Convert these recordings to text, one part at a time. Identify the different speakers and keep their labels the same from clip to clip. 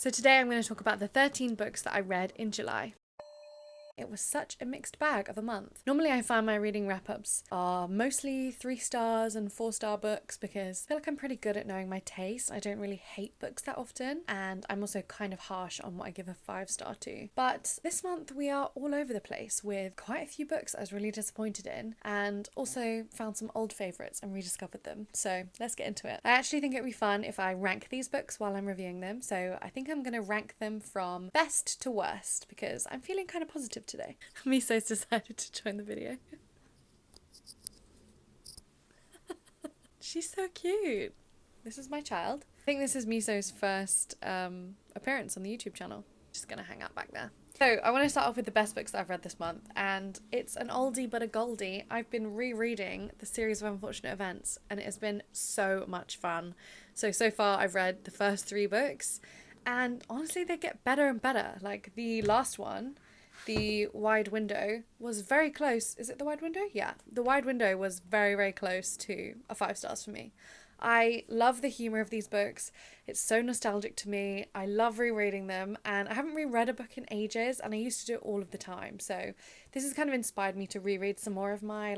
Speaker 1: So today I'm going to talk about the 13 books that I read in July. It was such a mixed bag of a month. Normally I find my reading wrap-ups are mostly 3-star and 4-star books because I feel like I'm pretty good at knowing my taste. I don't really hate books that often, and I'm also kind of harsh on what I give a 5-star to. But this month we are all over the place with quite a few books I was really disappointed in, and also found some old favourites and rediscovered them. So let's get into it. I actually think it'd be fun if I rank these books while I'm reviewing them, so I think I'm going to rank them from best to worst because I'm feeling kind of positive today. Miso's decided to join the video. She's so cute. This is my child. I think this is Miso's first appearance on the YouTube channel. Just gonna hang out back there. So I want to start off with the best books that I've read this month, and it's an oldie but a goldie. I've been rereading the series of Unfortunate Events, and it has been so much fun. So far I've read the first 3 books, and honestly they get better and better. Like the last one, The Wide Window, was very close. Is it The Wide Window? Yeah. The Wide Window was very, very close to a 5 stars for me. I love the humour of these books. It's so nostalgic to me. I love rereading them, and I haven't reread a book in ages, and I used to do it all of the time. So this has kind of inspired me to reread some more of my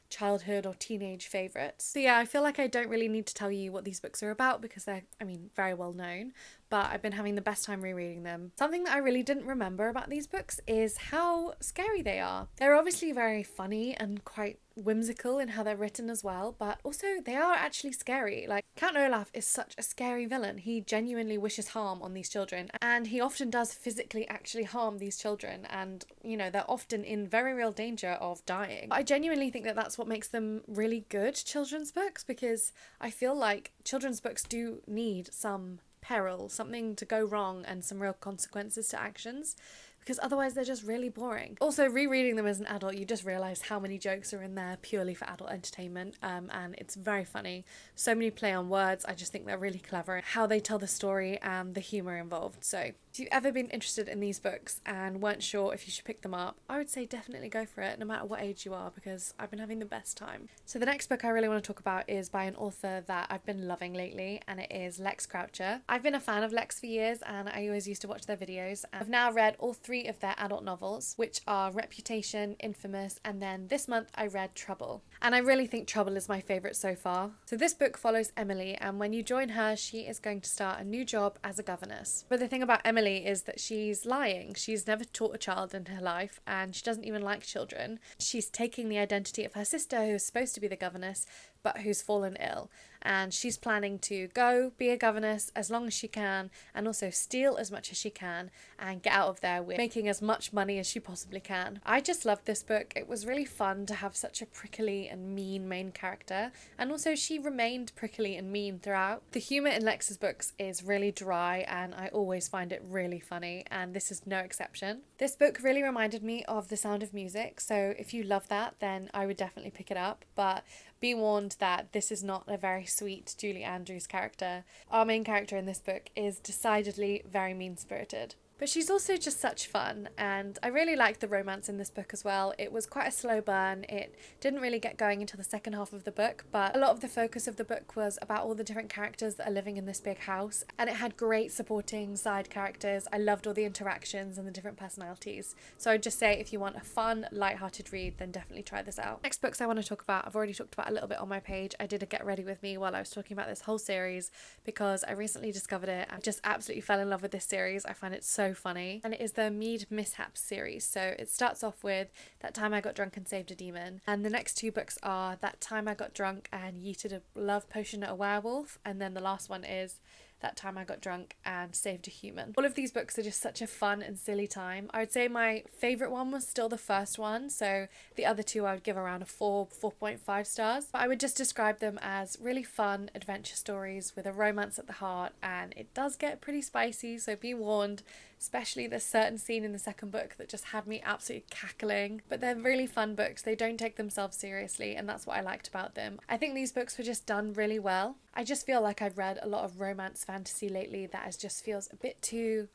Speaker 1: childhood or teenage favourites. So yeah, I feel like I don't really need to tell you what these books are about because they're, very well known, but I've been having the best time rereading them. Something that I really didn't remember about these books is how scary they are. They're obviously very funny and quite whimsical in how they're written as well, but also they are actually scary. Like, Count Olaf is such a scary villain. He genuinely wishes harm on these children, and he often does physically actually harm these children, and they're often in very real danger of dying. I genuinely think that that's what makes them really good children's books, because I feel like children's books do need some peril, something to go wrong, and some real consequences to actions, because otherwise they're just really boring. Also, rereading them as an adult, you just realise how many jokes are in there purely for adult entertainment, and it's very funny. So many play on words. I just think they're really clever, how they tell the story and the humour involved. So if you've ever been interested in these books and weren't sure if you should pick them up, I would say definitely go for it, no matter what age you are, because I've been having the best time. So the next book I really want to talk about is by an author that I've been loving lately, and it is Lex Croucher. I've been a fan of Lex for years, and I always used to watch their videos. I've now read all 3 of their adult novels, which are Reputation, Infamous, and then this month I read Trouble. And I really think Trouble is my favourite so far. So this book follows Emily, and when you join her, she is going to start a new job as a governess. But the thing about Emily is that she's lying. She's never taught a child in her life, and she doesn't even like children. She's taking the identity of her sister, who's supposed to be the governess, but who's fallen ill, and she's planning to go be a governess as long as she can, and also steal as much as she can and get out of there with making as much money as she possibly can. I just loved this book. It was really fun to have such a prickly and mean main character, and also she remained prickly and mean throughout. The humour in Lex's books is really dry, and I always find it really funny, and this is no exception. This book really reminded me of The Sound of Music, so if you love that, then I would definitely pick it up, but be warned that this is not a very sweet Julie Andrews character. Our main character in this book is decidedly very mean-spirited. But she's also just such fun, and I really liked the romance in this book as well. It was quite a slow burn. It didn't really get going until the second half of the book, but a lot of the focus of the book was about all the different characters that are living in this big house, and it had great supporting side characters. I loved all the interactions and the different personalities. So I'd just say if you want a fun, light-hearted read, then definitely try this out. Next books I want to talk about, I've already talked about a little bit on my page. I did a Get Ready With Me while I was talking about this whole series because I recently discovered it. I just absolutely fell in love with this series. I find it so funny, and it is the Mead Mishaps series. So it starts off with That Time I Got Drunk and Saved a Demon, and the next 2 books are That Time I Got Drunk and Yeeted a Love Potion at a Werewolf, and then the last one is That Time I Got Drunk and Saved a Human. All of these books are just such a fun and silly time. I would say my favourite one was still the first one, so the other 2 I would give around a 4.5 stars. But I would just describe them as really fun adventure stories with a romance at the heart, and it does get pretty spicy, so be warned. Especially this certain scene in the second book that just had me absolutely cackling. But they're really fun books. They don't take themselves seriously, and that's what I liked about them. I think these books were just done really well. I just feel like I've read a lot of romance fantasy lately that just feels a bit too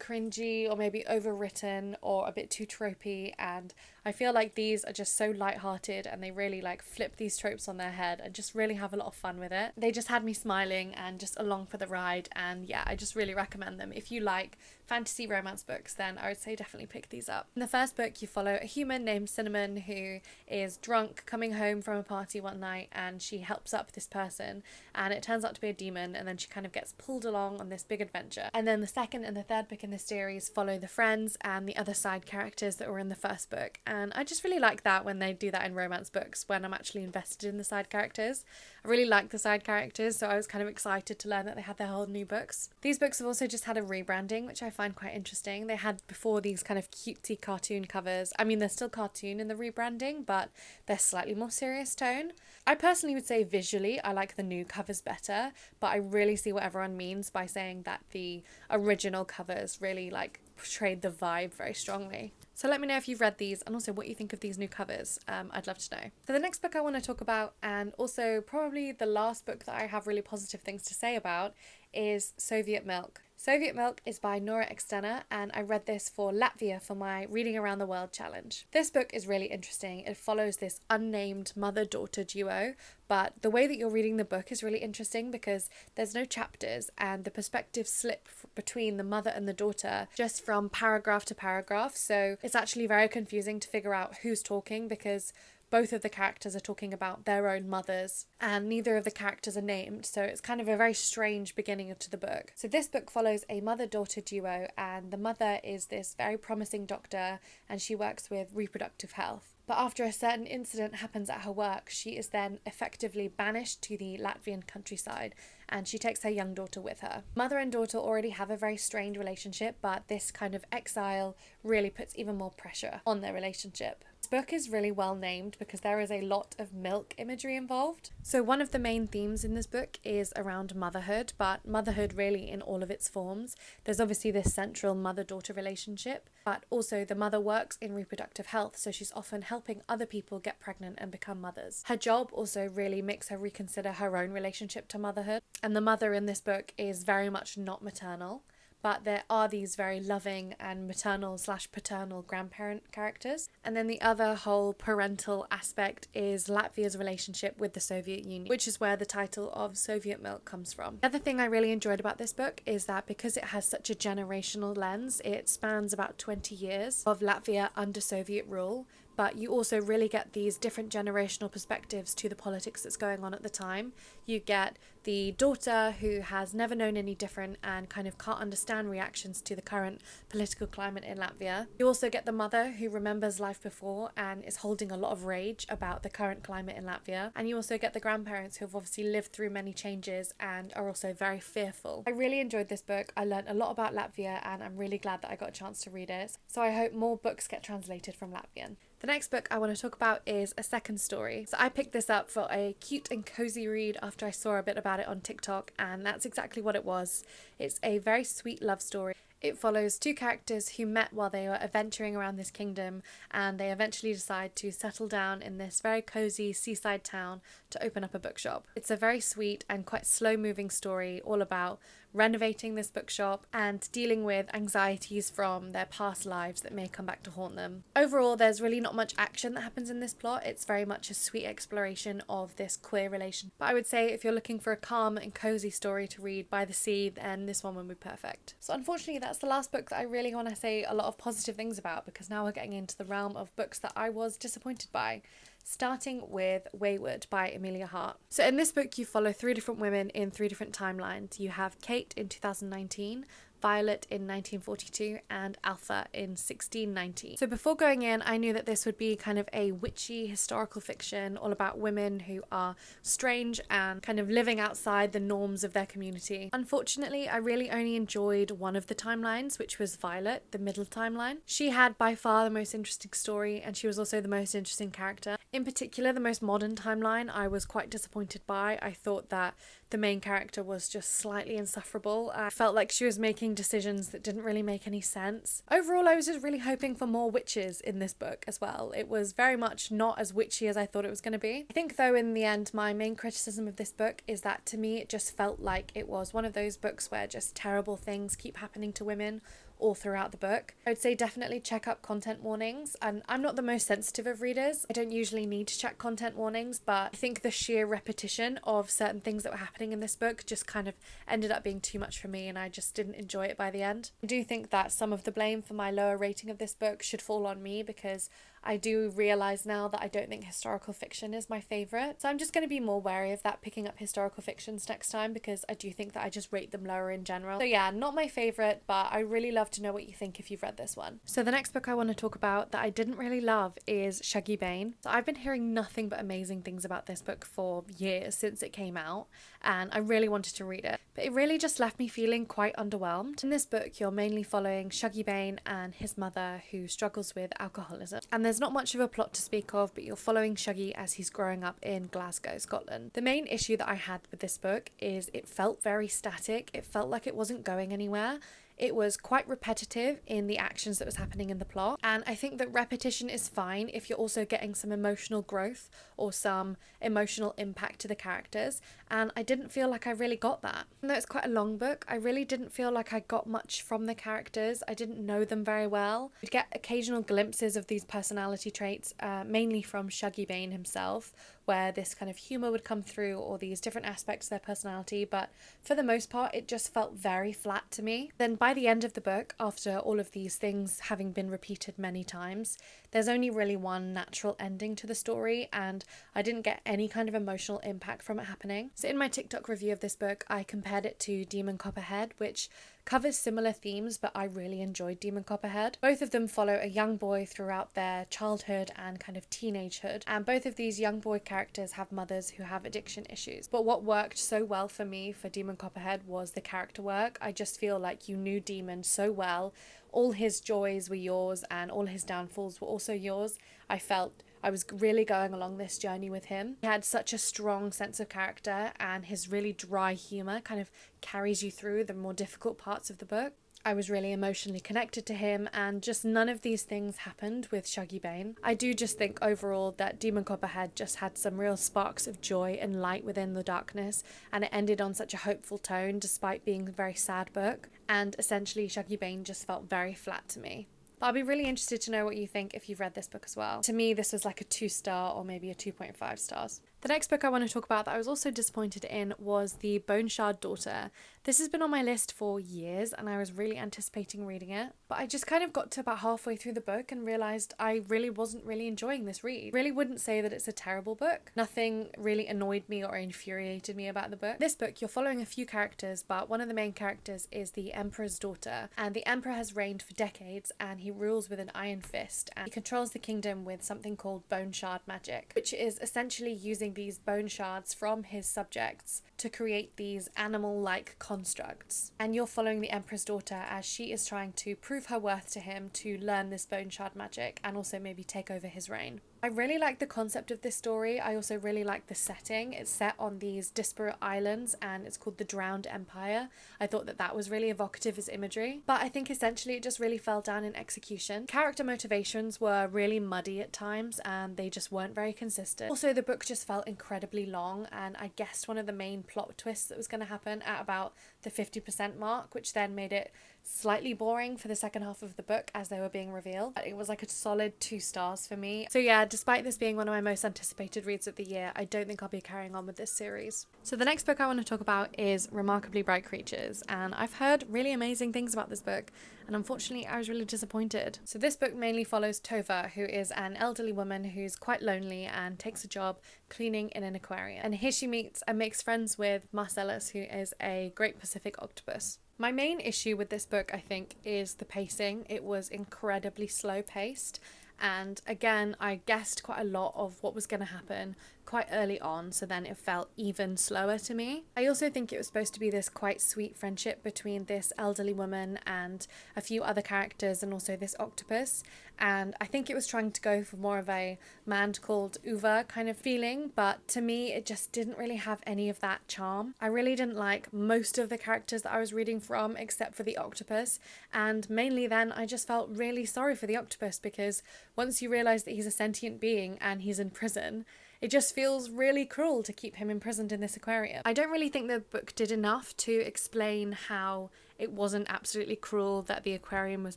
Speaker 1: cringy or maybe overwritten or a bit too tropey, and I feel like these are just so lighthearted and they really like flip these tropes on their head and just really have a lot of fun with it. They just had me smiling and just along for the ride, and yeah, I just really recommend them. If you like fantasy romance books, then I would say definitely pick these up. In the first book, you follow a human named Cinnamon who is drunk coming home from a party one night, and she helps up this person, and it turns out to be a demon, and then she kind of gets pulled along on this big adventure. And then the second and the third book in this series follow the friends and the other side characters that were in the first book, and I just really like that when they do that in romance books, when I'm actually invested in the side characters. I really like the side characters, so I was kind of excited to learn that they had their whole new books. These books have also just had a rebranding, which I find quite interesting. They had before these kind of cutesy cartoon covers. I mean, they're still cartoon in the rebranding, but they're slightly more serious tone. I personally would say visually I like the new covers better, but I really see what everyone means by saying that the original covers really like portrayed the vibe very strongly. So let me know if you've read these and also what you think of these new covers. I'd love to know. So the next book I want to talk about, and also probably the last book that I have really positive things to say about, is Soviet Milk. Soviet Milk is by Nora Extena, and I read this for Latvia for my Reading Around the World challenge. This book is really interesting. It follows this unnamed mother-daughter duo, but the way that you're reading the book is really interesting because there's no chapters and the perspectives slip between the mother and the daughter just from paragraph to paragraph, so it's actually very confusing to figure out who's talking because both of the characters are talking about their own mothers and neither of the characters are named, so it's kind of a very strange beginning to the book. So this book follows a mother-daughter duo, and the mother is this very promising doctor and she works with reproductive health. But after a certain incident happens at her work, she is then effectively banished to the Latvian countryside, and she takes her young daughter with her. Mother and daughter already have a very strained relationship, but this kind of exile really puts even more pressure on their relationship. This book is really well named because there is a lot of milk imagery involved. So one of the main themes in this book is around motherhood, but motherhood really in all of its forms. There's obviously this central mother-daughter relationship, but also the mother works in reproductive health, so she's often helping other people get pregnant and become mothers. Her job also really makes her reconsider her own relationship to motherhood, and the mother in this book is very much not maternal, but there are these very loving and maternal/paternal grandparent characters. And then the other whole parental aspect is Latvia's relationship with the Soviet Union, which is where the title of Soviet Milk comes from. The other thing I really enjoyed about this book is that because it has such a generational lens, it spans about 20 years of Latvia under Soviet rule, but you also really get these different generational perspectives to the politics that's going on at the time. You get the daughter who has never known any different and kind of can't understand reactions to the current political climate in Latvia. You also get the mother who remembers life before and is holding a lot of rage about the current climate in Latvia. And you also get the grandparents who have obviously lived through many changes and are also very fearful. I really enjoyed this book. I learned a lot about Latvia and I'm really glad that I got a chance to read it. So I hope more books get translated from Latvian. The next book I want to talk about is A Second Story. So I picked this up for a cute and cozy read after I saw a bit about it on TikTok, and that's exactly what it was. It's a very sweet love story. It follows two characters who met while they were adventuring around this kingdom, and they eventually decide to settle down in this very cozy seaside town to open up a bookshop. It's a very sweet and quite slow-moving story all about renovating this bookshop and dealing with anxieties from their past lives that may come back to haunt them. Overall, there's really not much action that happens in this plot. It's very much a sweet exploration of this queer relation. But I would say if you're looking for a calm and cozy story to read by the sea, then this one would be perfect. So unfortunately, that's the last book that I really want to say a lot of positive things about, because now we're getting into the realm of books that I was disappointed by. Starting with Wayward by Amelia Hart. So in this book you follow three different women in three different timelines. You have Kate in 2019, Violet in 1942 and Alpha in 1690. So before going in, I knew that this would be kind of a witchy historical fiction all about women who are strange and kind of living outside the norms of their community. Unfortunately, I really only enjoyed one of the timelines, which was Violet, the middle timeline. She had by far the most interesting story and she was also the most interesting character. In particular, the most modern timeline I was quite disappointed by. I thought that the main character was just slightly insufferable. I felt like she was making decisions that didn't really make any sense. Overall, I was just really hoping for more witches in this book as well. It was very much not as witchy as I thought it was going to be. I think though in the end my main criticism of this book is that to me it just felt like it was one of those books where just terrible things keep happening to women all throughout the book. I would say definitely check up content warnings, and I'm not the most sensitive of readers. I don't usually need to check content warnings, but I think the sheer repetition of certain things that were happening in this book just kind of ended up being too much for me, and I just didn't enjoy it by the end. I do think that some of the blame for my lower rating of this book should fall on me, because I do realise now that I don't think historical fiction is my favourite. So I'm just going to be more wary of that, picking up historical fictions next time, because I do think that I just rate them lower in general. So yeah, not my favourite, but I really love to know what you think if you've read this one. So the next book I want to talk about that I didn't really love is Shuggie Bain. So I've been hearing nothing but amazing things about this book for years since it came out, and I really wanted to read it. But it really just left me feeling quite underwhelmed. In this book, you're mainly following Shuggie Bain and his mother, who struggles with alcoholism. And there's not much of a plot to speak of, but you're following Shuggie as he's growing up in Glasgow, Scotland. The main issue that I had with this book is it felt very static. It felt like it wasn't going anywhere. It was quite repetitive in the actions that was happening in the plot, and I think that repetition is fine if you're also getting some emotional growth or some emotional impact to the characters, and I didn't feel like I really got that. Even though it's quite a long book, I really didn't feel like I got much from the characters. I didn't know them very well. You'd get occasional glimpses of these personality traits, mainly from Shaggy Bane himself, where this kind of humour would come through, or these different aspects of their personality, but for the most part it just felt very flat to me. Then by the end of the book, after all of these things having been repeated many times, there's only really one natural ending to the story, and I didn't get any kind of emotional impact from it happening. So in my TikTok review of this book, I compared it to Demon Copperhead, which covers similar themes, but I really enjoyed Demon Copperhead. Both of them follow a young boy throughout their childhood and kind of teenagehood, and both of these young boy characters have mothers who have addiction issues. But what worked so well for me for Demon Copperhead was the character work. I just feel like you knew Demon so well. All his joys were yours, and all his downfalls were also yours. I felt I was really going along this journey with him. He had such a strong sense of character, and his really dry humour kind of carries you through the more difficult parts of the book. I was really emotionally connected to him, and just none of these things happened with Shuggie Bain. I do just think overall that Demon Copperhead just had some real sparks of joy and light within the darkness, and it ended on such a hopeful tone despite being a very sad book, and essentially Shuggie Bain just felt very flat to me. But I'll be really interested to know what you think if you've read this book as well. To me, this was like a 2-star or maybe a 2.5 stars. The next book I want to talk about that I was also disappointed in was The Bone Shard Daughter. This has been on my list for years, and I was really anticipating reading it, but I just kind of got to about halfway through the book and realised I really wasn't really enjoying this read. Really wouldn't say that it's a terrible book. Nothing really annoyed me or infuriated me about the book. This book, you're following a few characters, but one of the main characters is the Emperor's daughter, and the Emperor has reigned for decades, and he rules with an iron fist, and he controls the kingdom with something called bone shard magic, which is essentially using these bone shards from his subjects to create these animal-like constructs. And you're following the Emperor's daughter as she is trying to prove her worth to him to learn this bone shard magic and also maybe take over his reign. I really like the concept of this story. I also really like the setting. It's set on these disparate islands, and it's called the Drowned Empire. I thought that that was really evocative as imagery, but I think essentially it just really fell down in execution. Character motivations were really muddy at times, and they just weren't very consistent. Also, the book just felt incredibly long, and I guessed one of the main plot twists that was going to happen at about the 50% mark, which then made it slightly boring for the second half of the book as they were being revealed. It was like a solid 2 stars for me. So yeah, despite this being one of my most anticipated reads of the year, I don't think I'll be carrying on with this series. So the next book I want to talk about is Remarkably Bright Creatures, and I've heard really amazing things about this book, and unfortunately I was really disappointed. So this book mainly follows Tova, who is an elderly woman who's quite lonely and takes a job cleaning in an aquarium. And here she meets and makes friends with Marcellus, who is a Great Pacific octopus. My main issue with this book, I think, is the pacing. It was incredibly slow paced, and again, I guessed quite a lot of what was going to happen quite early on, so then it felt even slower to me. I also think it was supposed to be this quite sweet friendship between this elderly woman and a few other characters, and also this octopus, and I think it was trying to go for more of a man called Uwe kind of feeling, but to me it just didn't really have any of that charm. I really didn't like most of the characters that I was reading from except for the octopus, and mainly then I just felt really sorry for the octopus, because once you realise that he's a sentient being and he's in prison, it just feels really cruel to keep him imprisoned in this aquarium. I don't really think the book did enough to explain how it wasn't absolutely cruel that the aquarium was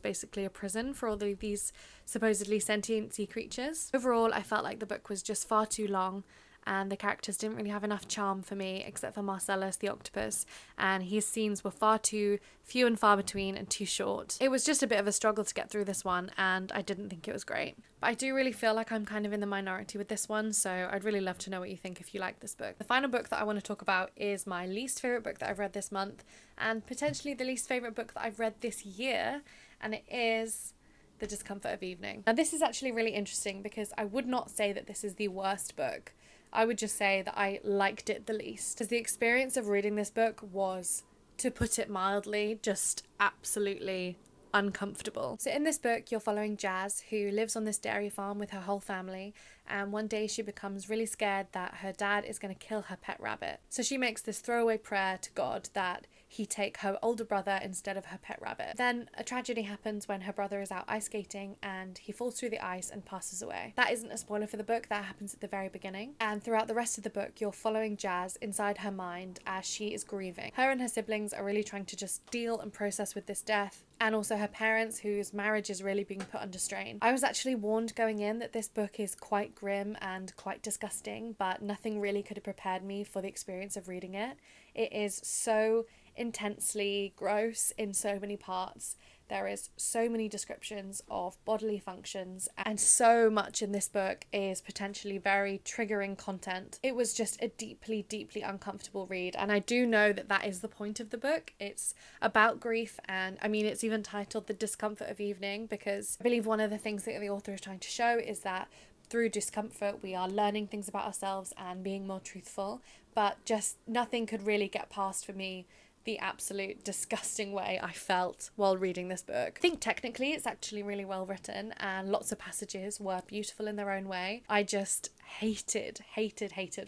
Speaker 1: basically a prison for all of these supposedly sentient sea creatures. Overall, I felt like the book was just far too long, and the characters didn't really have enough charm for me, except for Marcellus the octopus, and his scenes were far too few and far between and too short. It was just a bit of a struggle to get through this one, and I didn't think it was great. But I do really feel like I'm kind of in the minority with this one, so I'd really love to know what you think if you like this book. The final book that I want to talk about is my least favourite book that I've read this month, and potentially the least favourite book that I've read this year, and it is The Discomfort of Evening. Now this is actually really interesting because I would not say that this is the worst book. I would just say that I liked it the least, because the experience of reading this book was, to put it mildly, just absolutely uncomfortable. So in this book you're following Jazz, who lives on this dairy farm with her whole family, and one day she becomes really scared that her dad is going to kill her pet rabbit. So she makes this throwaway prayer to God that he take her older brother instead of her pet rabbit. Then a tragedy happens when her brother is out ice skating and he falls through the ice and passes away. That isn't a spoiler for the book, that happens at the very beginning. And throughout the rest of the book you're following Jazz inside her mind as she is grieving. Her and her siblings are really trying to just deal and process with this death, and also her parents, whose marriage is really being put under strain. I was actually warned going in that this book is quite grim and quite disgusting, but nothing really could have prepared me for the experience of reading it. It is so intensely gross in so many parts. There is so many descriptions of bodily functions, and so much in this book is potentially very triggering content. It was just a deeply, deeply uncomfortable read, and I do know that that is the point of the book. It's about grief, and I mean, it's even titled The Discomfort of Evening, because I believe one of the things that the author is trying to show is that through discomfort we are learning things about ourselves and being more truthful, but just nothing could really get past for me the absolute disgusting way I felt while reading this book. I think technically it's actually really well written and lots of passages were beautiful in their own way. I just hated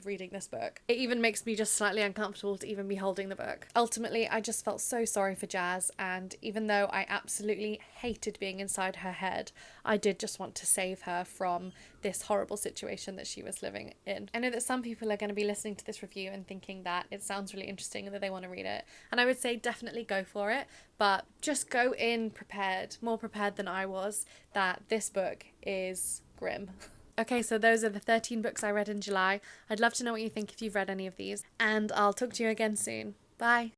Speaker 1: reading this book. It even makes me just slightly uncomfortable to even be holding the book. Ultimately, I just felt so sorry for Jazz, and even though I absolutely hated being inside her head, I did just want to save her from this horrible situation that she was living in. I know that some people are going to be listening to this review and thinking that it sounds really interesting and that they want to read it, and I would say definitely go for it, but just go in prepared, more prepared than I was, that this book is grim. Okay, so those are the 13 books I read in July. I'd love to know what you think if you've read any of these, and I'll talk to you again soon. Bye!